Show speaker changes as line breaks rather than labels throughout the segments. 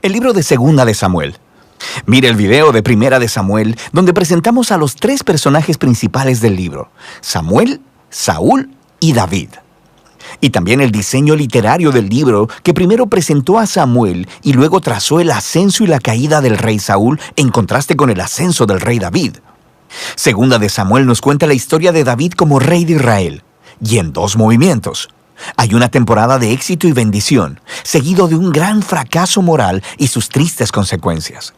El libro de Segunda de Samuel. Mire el video de Primera de Samuel, donde presentamos a los tres personajes principales del libro: Samuel, Saúl y David. Y también el diseño literario del libro, que primero presentó a Samuel y luego trazó el ascenso y la caída del rey Saúl en contraste con el ascenso del rey David. Segunda de Samuel nos cuenta la historia de David como rey de Israel, y en dos movimientos. Hay una temporada de éxito y bendición, seguido de un gran fracaso moral y sus tristes consecuencias.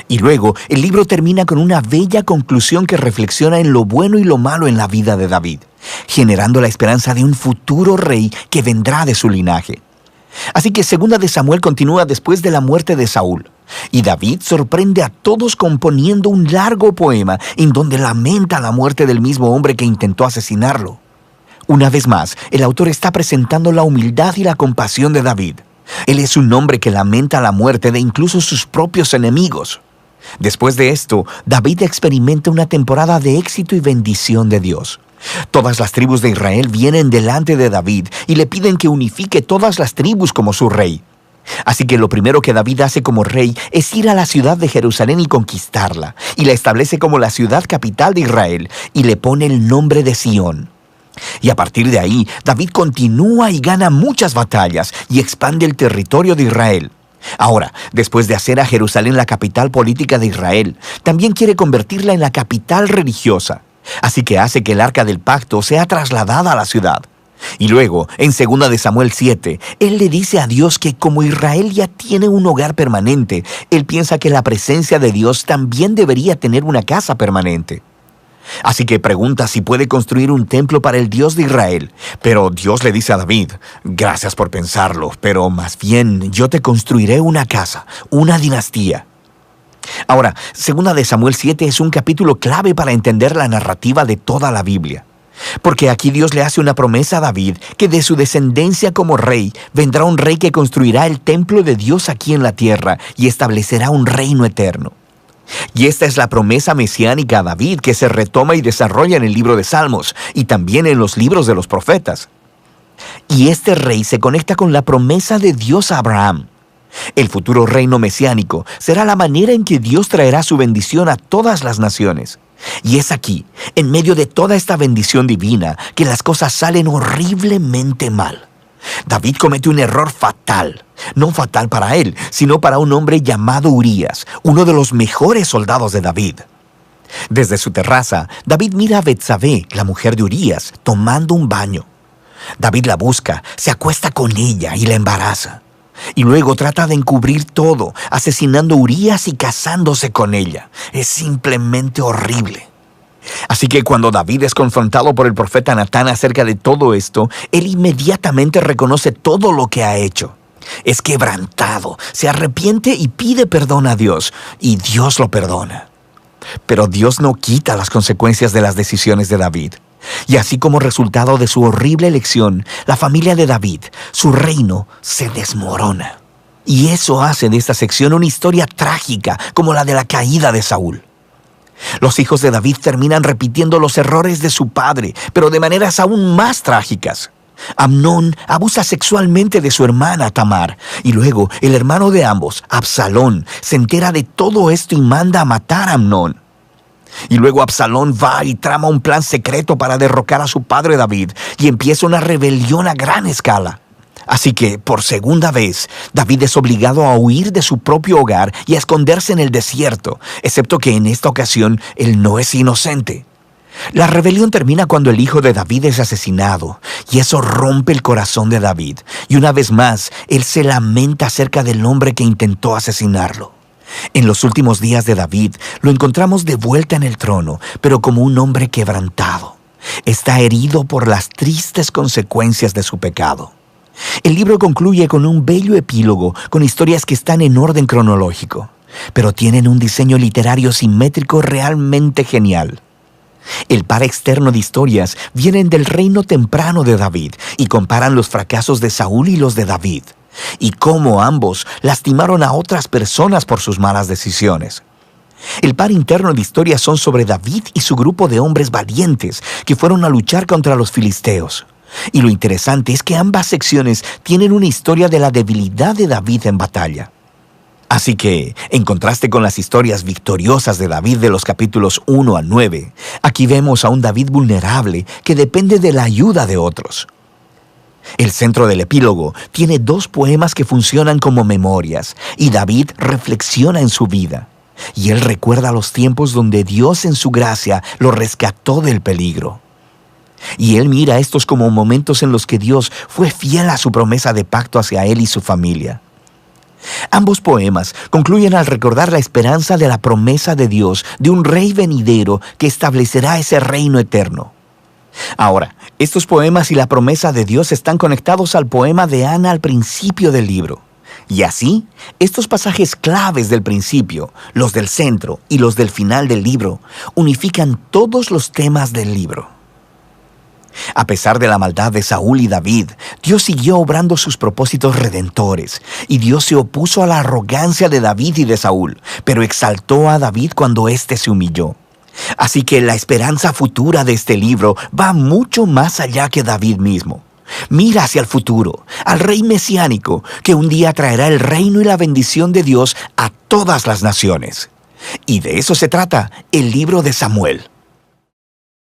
Y luego, el libro termina con una bella conclusión que reflexiona en lo bueno y lo malo en la vida de David, generando la esperanza de un futuro rey que vendrá de su linaje. Así que Segunda de Samuel continúa después de la muerte de Saúl, y David sorprende a todos componiendo un largo poema en donde lamenta la muerte del mismo hombre que intentó asesinarlo. Una vez más, el autor está presentando la humildad y la compasión de David. Él es un hombre que lamenta la muerte de incluso sus propios enemigos. Después de esto, David experimenta una temporada de éxito y bendición de Dios. Todas las tribus de Israel vienen delante de David y le piden que unifique todas las tribus como su rey. Así que lo primero que David hace como rey es ir a la ciudad de Jerusalén y conquistarla, y la establece como la ciudad capital de Israel, y le pone el nombre de Sión. Y a partir de ahí, David continúa y gana muchas batallas y expande el territorio de Israel. Ahora, después de hacer a Jerusalén la capital política de Israel, también quiere convertirla en la capital religiosa. Así que hace que el Arca del Pacto sea trasladada a la ciudad. Y luego, en 2 de Samuel 7, él le dice a Dios que como Israel ya tiene un hogar permanente, él piensa que la presencia de Dios también debería tener una casa permanente. Así que pregunta si puede construir un templo para el Dios de Israel. Pero Dios le dice a David: gracias por pensarlo, pero más bien yo te construiré una casa, una dinastía. Ahora, 2 de Samuel 7 es un capítulo clave para entender la narrativa de toda la Biblia. Porque aquí Dios le hace una promesa a David que de su descendencia como rey vendrá un rey que construirá el templo de Dios aquí en la tierra y establecerá un reino eterno. Y esta es la promesa mesiánica a David que se retoma y desarrolla en el libro de Salmos y también en los libros de los profetas. Y este rey se conecta con la promesa de Dios a Abraham. El futuro reino mesiánico será la manera en que Dios traerá su bendición a todas las naciones. Y es aquí, en medio de toda esta bendición divina, que las cosas salen horriblemente mal. David comete un error fatal. No fatal para él, sino para un hombre llamado Urías, uno de los mejores soldados de David. Desde su terraza, David mira a Betsabé, la mujer de Urías, tomando un baño. David la busca, se acuesta con ella y la embaraza. Y luego trata de encubrir todo, asesinando a Urías y casándose con ella. Es simplemente horrible. Así que cuando David es confrontado por el profeta Natán acerca de todo esto, él inmediatamente reconoce todo lo que ha hecho. Es quebrantado, se arrepiente y pide perdón a Dios, y Dios lo perdona. Pero Dios no quita las consecuencias de las decisiones de David. Y así como resultado de su horrible elección, la familia de David, su reino, se desmorona. Y eso hace de esta sección una historia trágica como la de la caída de Saúl. Los hijos de David terminan repitiendo los errores de su padre, pero de maneras aún más trágicas. Amnón abusa sexualmente de su hermana Tamar, y luego el hermano de ambos, Absalón, se entera de todo esto y manda a matar a Amnón. Y luego Absalón va y trama un plan secreto para derrocar a su padre David, y empieza una rebelión a gran escala. Así que, por segunda vez, David es obligado a huir de su propio hogar y a esconderse en el desierto, excepto que en esta ocasión él no es inocente. La rebelión termina cuando el hijo de David es asesinado, y eso rompe el corazón de David, y una vez más, él se lamenta acerca del hombre que intentó asesinarlo. En los últimos días de David, lo encontramos de vuelta en el trono, pero como un hombre quebrantado. Está herido por las tristes consecuencias de su pecado. El libro concluye con un bello epílogo, con historias que están en orden cronológico, pero tienen un diseño literario simétrico realmente genial. El par externo de historias vienen del reino temprano de David y comparan los fracasos de Saúl y los de David, y cómo ambos lastimaron a otras personas por sus malas decisiones. El par interno de historias son sobre David y su grupo de hombres valientes que fueron a luchar contra los filisteos. Y lo interesante es que ambas secciones tienen una historia de la debilidad de David en batalla. Así que, en contraste con las historias victoriosas de David de los capítulos 1 al 9, aquí vemos a un David vulnerable que depende de la ayuda de otros. El centro del epílogo tiene 2 poemas que funcionan como memorias, y David reflexiona en su vida. Y él recuerda los tiempos donde Dios en su gracia lo rescató del peligro. Y él mira estos como momentos en los que Dios fue fiel a su promesa de pacto hacia él y su familia. Ambos poemas concluyen al recordar la esperanza de la promesa de Dios de un rey venidero que establecerá ese reino eterno. Ahora, estos poemas y la promesa de Dios están conectados al poema de Ana al principio del libro. Y así, estos pasajes claves del principio, los del centro y los del final del libro, unifican todos los temas del libro. A pesar de la maldad de Saúl y David, Dios siguió obrando sus propósitos redentores, y Dios se opuso a la arrogancia de David y de Saúl, pero exaltó a David cuando éste se humilló. Así que la esperanza futura de este libro va mucho más allá que David mismo. Mira hacia el futuro, al rey mesiánico, que un día traerá el reino y la bendición de Dios a todas las naciones. Y de eso se trata el libro de Samuel.